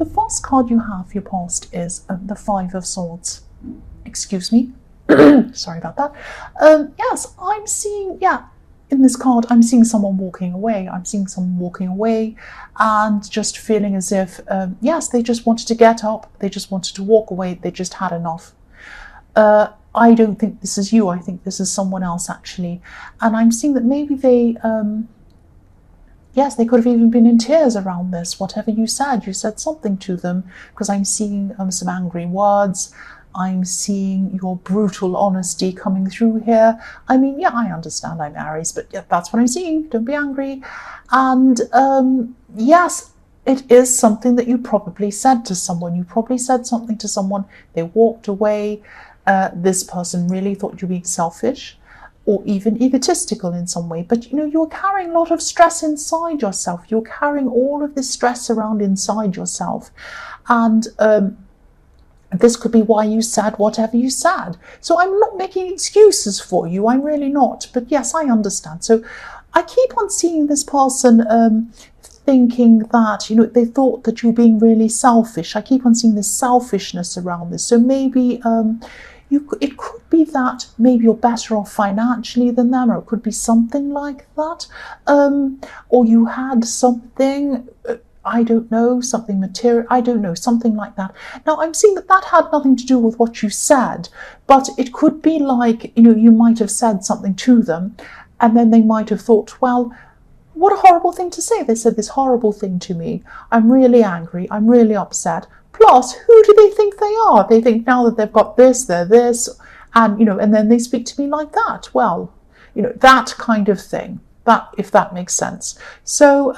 the first card you have for your past is the Five of Swords. Excuse me. Sorry about that. Yes, I'm seeing, in this card, I'm seeing someone walking away. I'm seeing someone walking away and just feeling as if, yes, they just wanted to get up. They just wanted to walk away. They just had enough. I don't think this is you. I think this is someone else, actually. And I'm seeing that maybe they, yes, they could have even been in tears around this. Whatever you said something to them, because I'm seeing some angry words. I'm seeing your brutal honesty coming through here. I mean, yeah, I understand I'm Aries, but yeah, that's what I'm seeing. Don't be angry. And yes, it is something that you probably said to someone. You probably said something to someone. They walked away. This person really thought you were being selfish or even egotistical in some way. But, you're carrying a lot of stress inside yourself. You're carrying all of this stress around inside yourself. And this could be why you said whatever you said. So I'm not making excuses for you. I'm really not. But yes, I understand. So I keep on seeing this person thinking that, they thought that you were being really selfish. I keep on seeing this selfishness around this. So maybe it could be that maybe you're better off financially than them, or it could be something like that. Or you had something... I don't know, something material, I don't know, something like that. Now, I'm seeing that had nothing to do with what you said, but it could be like, you might have said something to them, and then they might have thought, well, what a horrible thing to say. They said this horrible thing to me. I'm really angry. I'm really upset. Plus, who do they think they are? They think now that they've got this, they're this, and, and then they speak to me like that. Well, that kind of thing, if that makes sense. So,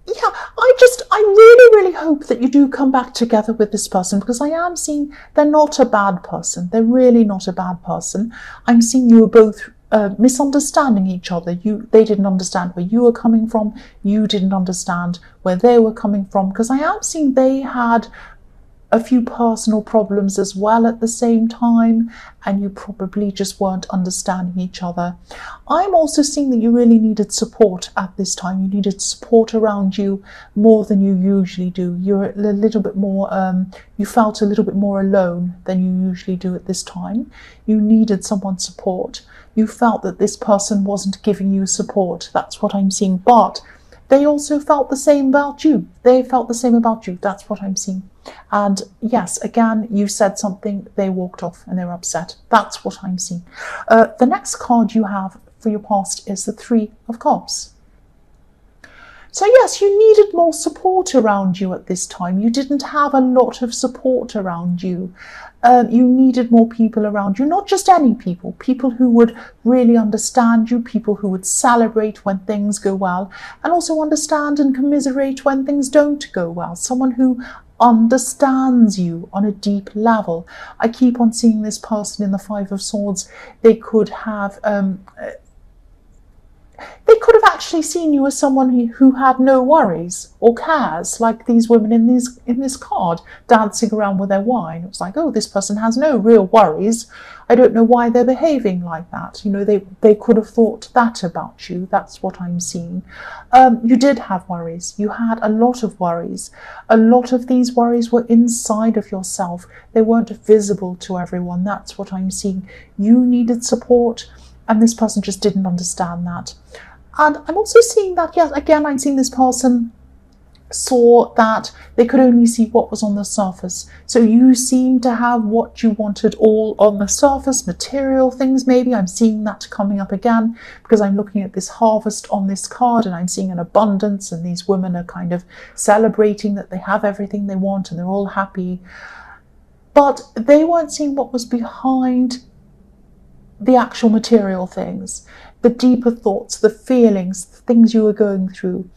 yeah, I really, really hope that you do come back together with this person, because I am seeing they're not a bad person. They're really not a bad person. I'm seeing you were both misunderstanding each other. They didn't understand where you were coming from. You didn't understand where they were coming from, because I am seeing they had a few personal problems as well at the same time, and you probably just weren't understanding each other. I'm also seeing that you really needed support at this time. You needed support around you more than you usually do. You're a little bit more, you felt a little bit more alone than you usually do at this time. You needed someone's support. You felt that this person wasn't giving you support. That's what I'm seeing. But they also felt the same about you. They felt the same about you. That's what I'm seeing. And yes, again, you said something, they walked off and they were upset. That's what I'm seeing. The next card you have for your past is the Three of Cups. So yes, you needed more support around you at this time. You didn't have a lot of support around you. You needed more people around you, not just any people, people who would really understand you, people who would celebrate when things go well, and also understand and commiserate when things don't go well. Someone who understands you on a deep level. I keep on seeing this person in the Five of Swords. They could have actually seen you as someone who had no worries or cares, like these women in this card dancing around with their wine. It was like, oh, this person has no real worries. I don't know why they're behaving like that. They could have thought that about you. That's what I'm seeing. You did have worries. You had a lot of worries. A lot of these worries were inside of yourself. They weren't visible to everyone. That's what I'm seeing. You needed support, and this person just didn't understand that. And I'm also seeing that, yes, again, I'm seeing this person saw that they could only see what was on the surface. So you seem to have what you wanted all on the surface, material things maybe. I'm seeing that coming up again because I'm looking at this harvest on this card and I'm seeing an abundance, and these women are kind of celebrating that they have everything they want and they're all happy. But they weren't seeing what was behind the actual material things, the deeper thoughts, the feelings, the things you were going through.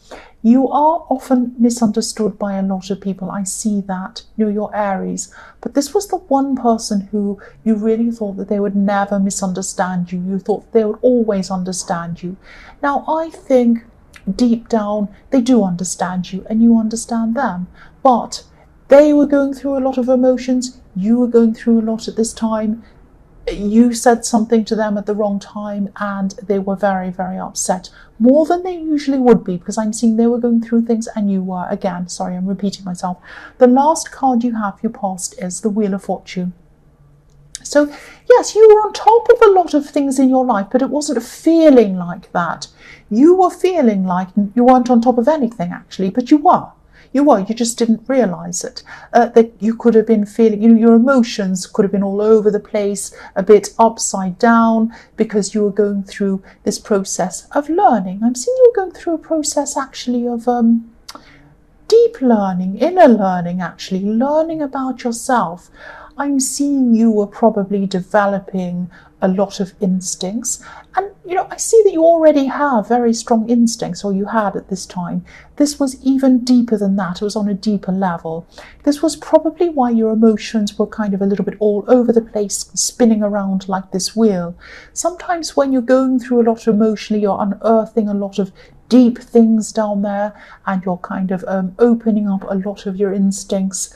You are often misunderstood by a lot of people. I see that. You're Aries. But this was the one person who you really thought that they would never misunderstand you. You thought they would always understand you. Now, I think deep down they do understand you and you understand them. But they were going through a lot of emotions. You were going through a lot at this time. you said something to them at the wrong time and they were very, very upset, more than they usually would be, because I'm seeing they were going through things and you were. Again, sorry, I'm repeating myself. The last card you have, your past, is the Wheel of Fortune. So yes, you were on top of a lot of things in your life, but it wasn't feeling like that. You were feeling like you weren't on top of anything, actually, but you were. You just didn't realise it. That you could have been feeling, your emotions could have been all over the place, a bit upside down, because you were going through this process of learning. I'm seeing you were going through a process, actually, of deep learning, inner learning, actually, learning about yourself. I'm seeing you were probably developing a lot of instincts. And, I see that you already have very strong instincts, or you had at this time. This was even deeper than that. It was on a deeper level. This was probably why your emotions were kind of a little bit all over the place, spinning around like this wheel. Sometimes when you're going through a lot emotionally, you're unearthing a lot of deep things down there, and you're kind of opening up a lot of your instincts.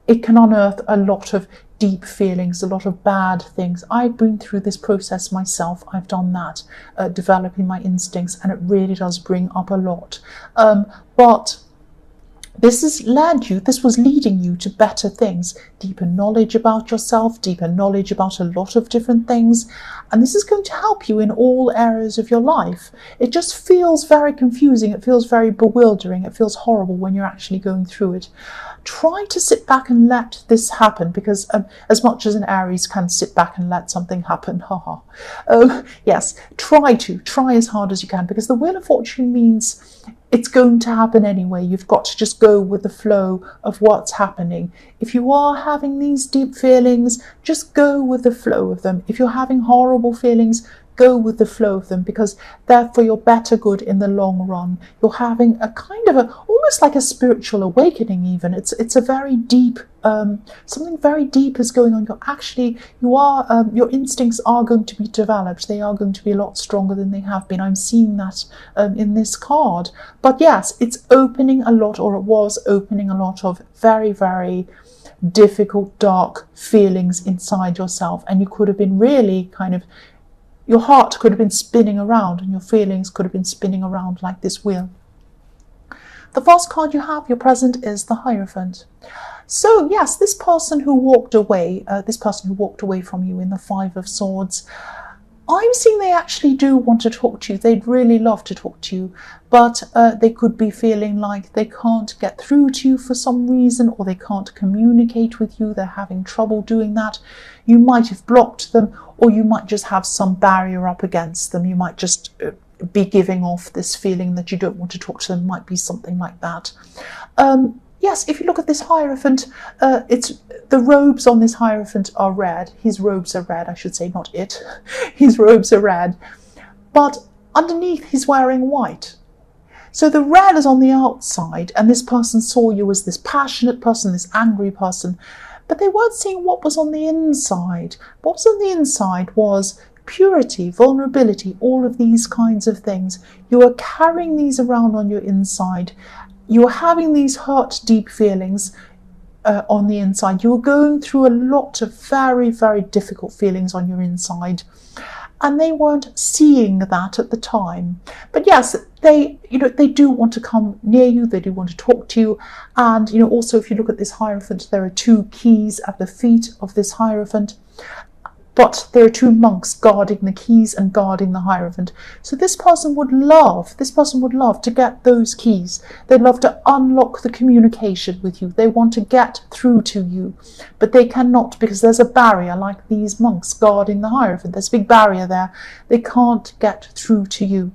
It can unearth a lot of deep feelings, a lot of bad things. I've been through this process myself. I've done that, developing my instincts, and it really does bring up a lot. But this was leading you to better things, deeper knowledge about yourself, deeper knowledge about a lot of different things. And this is going to help you in all areas of your life. It just feels very confusing. It feels very bewildering. It feels horrible when you're actually going through it. Try to sit back and let this happen, because as much as an Aries can sit back and let something happen, yes, try as hard as you can, because the Wheel of Fortune means it's going to happen anyway. You've got to just go with the flow of what's happening. If you are having these deep feelings, just go with the flow of them. If you're having horrible feelings, go with the flow of them, because they're for your better good in the long run. You're having a kind of almost like a spiritual awakening even. It's a very deep, something very deep is going on. Your instincts are going to be developed. They are going to be a lot stronger than they have been. I'm seeing that in this card. But yes, it's opening a lot, or it was opening a lot of very, very difficult, dark feelings inside yourself. And you could have been really kind of, your heart could have been spinning around, and your feelings could have been spinning around like this wheel. The first card you have, your present, is the Hierophant. So yes, this person who walked away from you in the Five of Swords, I'm seeing they actually do want to talk to you. They'd really love to talk to you, but they could be feeling like they can't get through to you for some reason, or they can't communicate with you. They're having trouble doing that. You might have blocked them, or you might just have some barrier up against them. You might just be giving off this feeling that you don't want to talk to them. Might be something like that. Yes, if you look at this Hierophant, the robes on this Hierophant are red. His robes are red, I should say, not it. His robes are red. But underneath he's wearing white. So the red is on the outside, and this person saw you as this passionate person, this angry person, but they weren't seeing what was on the inside. What was on the inside was purity, vulnerability, all of these kinds of things. You are carrying these around on your inside. You are having these hurt, deep feelings on the inside. You are going through a lot of very, very difficult feelings on your inside. And they weren't seeing that at the time. But yes, they do want to come near you. They do want to talk to you. And, also if you look at this Hierophant, there are two keys at the feet of this Hierophant. But there are two monks guarding the keys and guarding the Hierophant. So this person would love to get those keys. They'd love to unlock the communication with you. They want to get through to you, but they cannot, because there's a barrier, like these monks guarding the Hierophant. There's a big barrier there. They can't get through to you.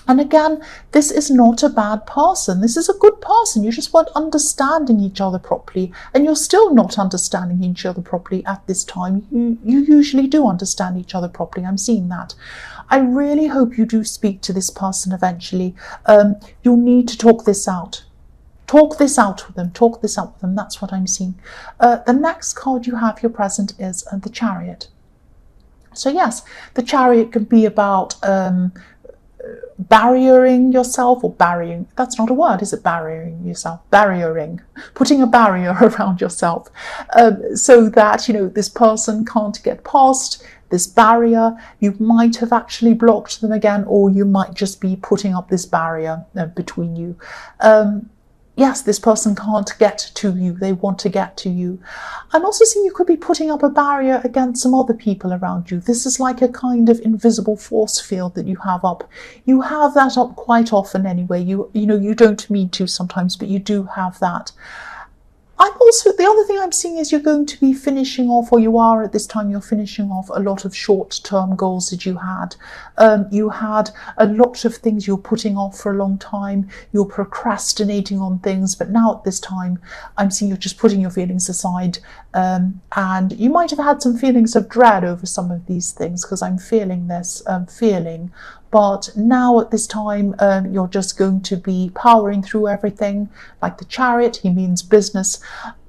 And again, this is not a bad person. This is a good person. You just weren't understanding each other properly, and you're still not understanding each other properly at this time. You usually do understand each other properly. I'm seeing that. I really hope you do speak to this person eventually. You'll need to talk this out. Talk this out with them. Talk this out with them. That's what I'm seeing. The next card you have, your present, is the Chariot. So yes, the Chariot can be about barriering yourself, or barriering, that's not a word, is it? Barriering yourself, barriering, putting a barrier around yourself, so that, you know, this person can't get past this barrier. You might have actually blocked them again, or you might just be putting up this barrier between you. Yes, this person can't get to you. They want to get to you. I'm also seeing you could be putting up a barrier against some other people around you. This is like a kind of invisible force field that you have up. You have that up quite often anyway. You know, you don't mean to sometimes, but you do have that. I'm also, the other thing I'm seeing is you're going to be finishing off, or you are at this time, you're finishing off a lot of short-term goals that you had. You had a lot of things you're putting off for a long time. You're procrastinating on things, but now at this time, I'm seeing you're just putting your feelings aside. And you might have had some feelings of dread over some of these things, because I'm feeling this feeling. But now at this time, you're just going to be powering through everything. Like the Chariot, he means business.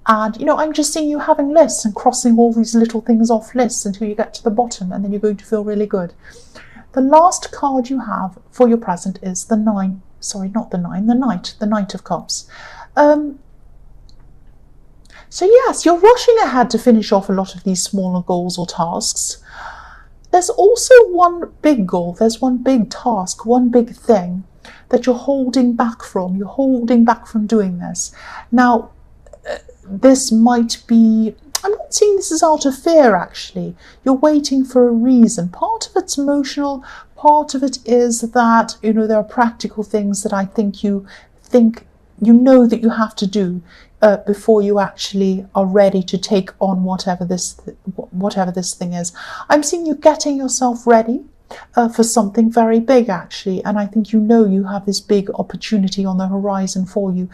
And, you know, I'm just seeing you having lists and crossing all these little things off lists until you get to the bottom, and then you're going to feel really good. The last card you have for your present is the Knight, the Knight of Cups. So yes, you're rushing ahead to finish off a lot of these smaller goals or tasks. There's also one big goal, there's one big task, one big thing that you're holding back from. You're holding back from doing this. Now, this might be, I'm not saying this is out of fear actually. You're waiting for a reason. Part of it's emotional, part of it is that, you know, there are practical things that I think you know that you have to do before you actually are ready to take on whatever this thing is. I'm seeing you getting yourself ready for something very big actually, and I think you know you have this big opportunity on the horizon for you,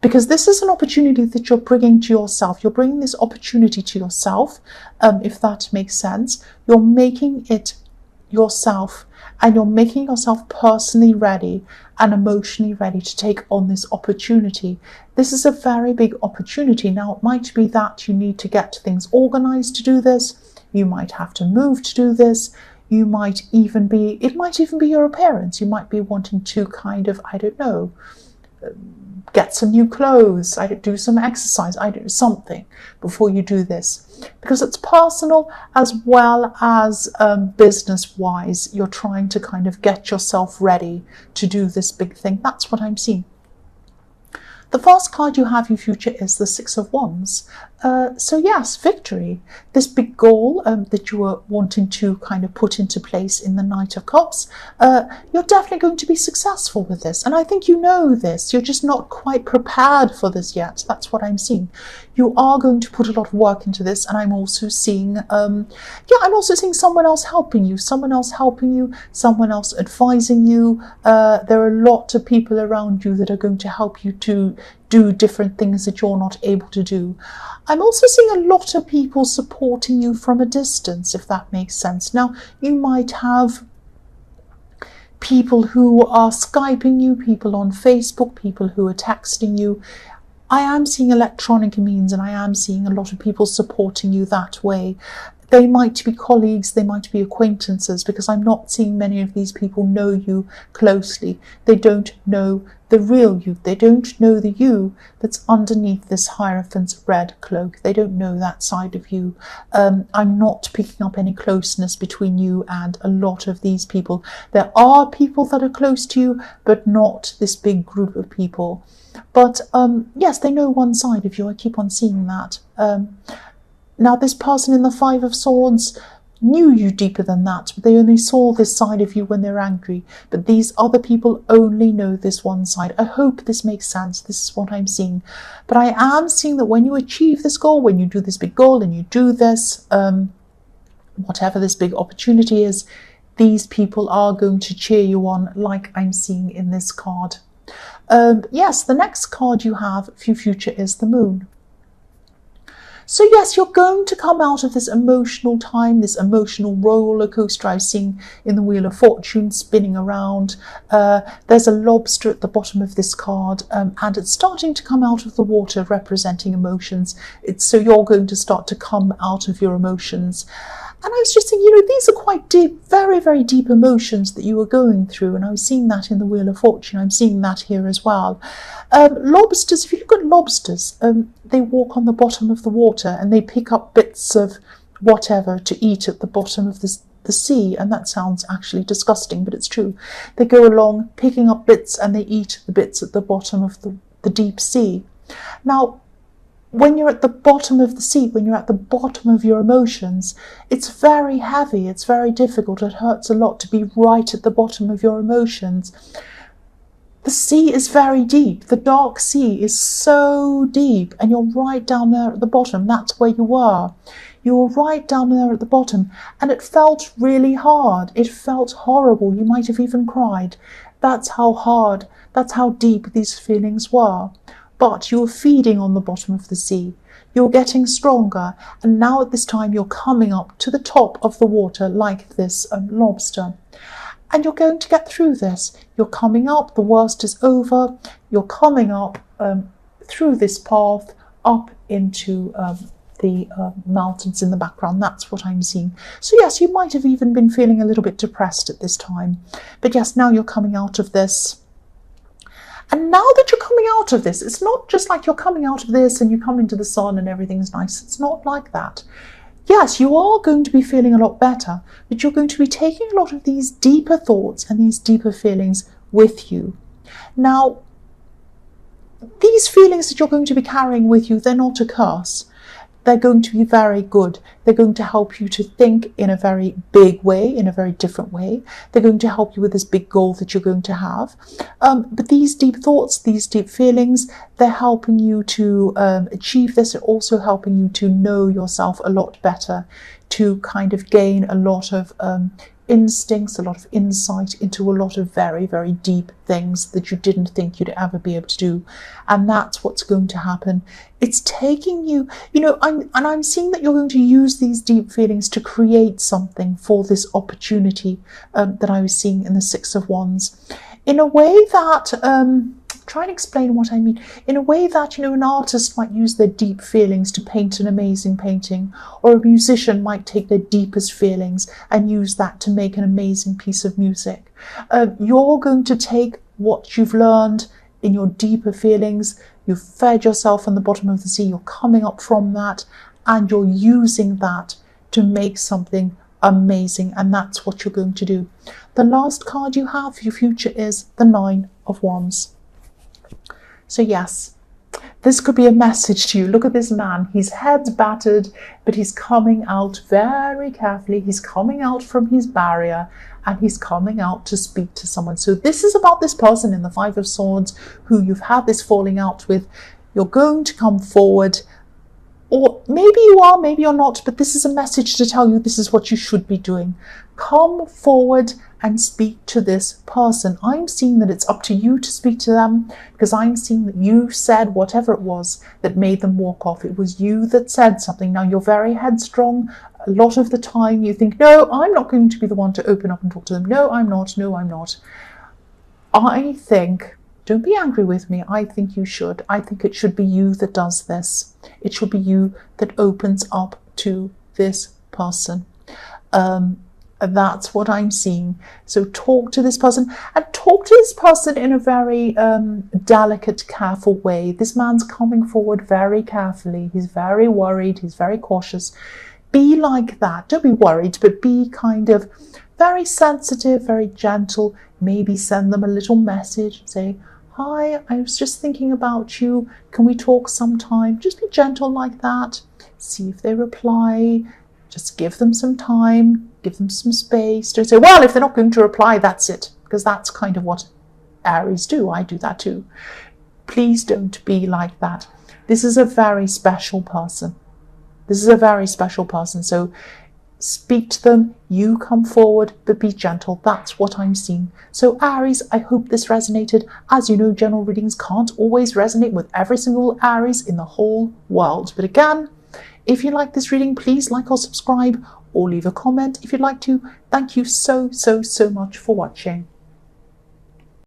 because this is an opportunity that you're bringing to yourself. You're bringing this opportunity to yourself, if that makes sense. You're making it yourself, and you're making yourself personally ready and emotionally ready to take on this opportunity. This is a very big opportunity. Now, it might be that you need to get things organized to do this. You might have to move to do this. It might even be your appearance. You might be wanting to kind of, I don't know, get some new clothes, do some exercise, something before you do this. Because it's personal as well as business-wise. You're trying to kind of get yourself ready to do this big thing. That's what I'm seeing. The first card you have in future is the Six of Wands. So yes, victory. This big goal that you were wanting to kind of put into place in the Knight of Cups, you're definitely going to be successful with this. And I think you know this. You're just not quite prepared for this yet. That's what I'm seeing. You are going to put a lot of work into this. And I'm also seeing, I'm also seeing someone else helping you, someone else advising you. There are a lot of people around you that are going to help you to do different things that you're not able to do. I'm also seeing a lot of people supporting you from a distance, if that makes sense. Now, you might have people who are Skyping you, people on Facebook, people who are texting you. I am seeing electronic means, and I am seeing a lot of people supporting you that way. They might be colleagues, they might be acquaintances, because I'm not seeing many of these people know you closely. They don't know the real you. They don't know the you that's underneath this Hierophant's red cloak. They don't know that side of you. I'm not picking up any closeness between you and a lot of these people. There are people that are close to you, but not this big group of people. But yes, they know one side of you. I keep on seeing that. Now, this person in the Five of Swords knew you deeper than that, but they only saw this side of you when they're angry. But these other people only know this one side. I hope this makes sense. This is what I'm seeing. But I am seeing that when you achieve this goal, when you do this big goal and you do this, whatever this big opportunity is, these people are going to cheer you on, like I'm seeing in this card. Yes, the next card you have for your future is the Moon. So yes, you're going to come out of this emotional time, this emotional roller coaster I've seen in the Wheel of Fortune spinning around. There's a lobster at the bottom of this card, and it's starting to come out of the water, representing emotions. So you're going to start to come out of your emotions. And I was just thinking, you know, these are quite deep, very, very deep emotions that you were going through. And I was seeing that in the Wheel of Fortune. I'm seeing that here as well. Lobsters, if you look at lobsters, they walk on the bottom of the water and they pick up bits of whatever to eat at the bottom of the sea. And that sounds actually disgusting, but it's true. They go along picking up bits and they eat the bits at the bottom of the deep sea. Now, when you're at the bottom of the sea, when you're at the bottom of your emotions, it's very heavy, it's very difficult, it hurts a lot to be right at the bottom of your emotions. The sea is very deep, the dark sea is so deep, and you're right down there at the bottom. That's where you were. You were right down there at the bottom, and it felt really hard. It felt horrible. You might have even cried. That's how hard, that's how deep these feelings were. But you're feeding on the bottom of the sea. You're getting stronger. And now at this time, you're coming up to the top of the water like this lobster. And you're going to get through this. You're coming up. The worst is over. You're coming up through this path up into the mountains in the background. That's what I'm seeing. So yes, you might have even been feeling a little bit depressed at this time. But yes, now you're coming out of this. And now that you're coming out of this, it's not just like you're coming out of this and you come into the sun and everything's nice. It's not like that. Yes, you are going to be feeling a lot better, but you're going to be taking a lot of these deeper thoughts and these deeper feelings with you. Now, these feelings that you're going to be carrying with you, they're not a curse. They're going to be very good. They're going to help you to think in a very big way, in a very different way. They're going to help you with this big goal that you're going to have. But these deep thoughts, these deep feelings, they're helping you to achieve this. They're also helping you to know yourself a lot better, to kind of gain a lot of instincts, a lot of insight into a lot of very, very deep things that you didn't think you'd ever be able to do. And that's what's going to happen. It's taking you, you know, I'm seeing that you're going to use these deep feelings to create something for this opportunity that I was seeing in the Six of Wands. In a way that, try and explain what I mean. In a way that, you know, an artist might use their deep feelings to paint an amazing painting, or a musician might take their deepest feelings and use that to make an amazing piece of music. You're going to take what you've learned in your deeper feelings, you've fed yourself on the bottom of the sea, you're coming up from that, and you're using that to make something amazing, and that's what you're going to do. The last card you have for your future is the Nine of Wands. So yes, this could be a message to you. Look at this man. His head's battered, but he's coming out very carefully. He's coming out from his barrier and he's coming out to speak to someone. So this is about this person in the Five of Swords who you've had this falling out with. You're going to come forward, or maybe you are, maybe you're not, but this is a message to tell you this is what you should be doing. Come forward and speak to this person. I'm seeing that it's up to you to speak to them, because I'm seeing that you said whatever it was that made them walk off. It was you that said something. Now, you're very headstrong. A lot of the time you think, no, I'm not going to be the one to open up and talk to them. No, I'm not. No, I'm not. I think, don't be angry with me, I think you should. I think it should be you that does this. It should be you that opens up to this person. That's what I'm seeing. So talk to this person, and talk to this person in a very delicate, careful way. This man's coming forward very carefully. He's very worried. He's very cautious. Be like that. Don't be worried, but be kind of very sensitive, very gentle. Maybe send them a little message. Say, hi, I was just thinking about you. Can we talk sometime? Just be gentle like that. See if they reply. Just give them some time. Give them some space. Don't say, well, if they're not going to reply, that's it. Because that's kind of what Aries do. I do that too. Please don't be like that. This is a very special person. This is a very special person. So speak to them. You come forward, but be gentle. That's what I'm seeing. So Aries, I hope this resonated. As you know, general readings can't always resonate with every single Aries in the whole world. But again, if you like this reading, please like or subscribe, or leave a comment if you'd like to. Thank you so much for watching.